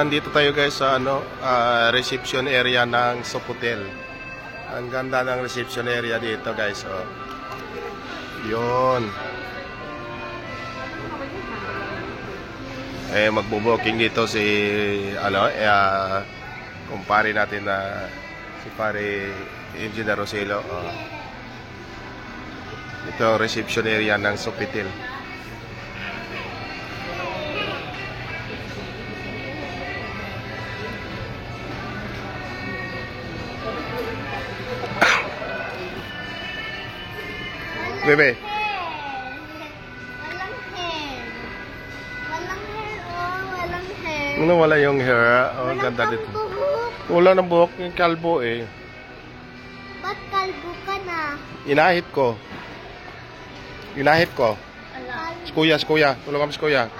Andito tayo guys sa reception area ng Sofitel. Ang ganda ng reception area dito guys. Oh. Yun. Magbo-booking dito si kumpare natin na si pare Engineer Roselo. Oh. Ito reception area ng Sofitel. Bebe. Walang hair. Walang hair, oh. Walang hair. Ano wala yung hair? Oh, ganda dito. Buhok. Wala ng buhok yung kalbo eh. Ba't kalbo ka na? Inahit ko. Ala. Si kuya. Tulungan mo si kuya.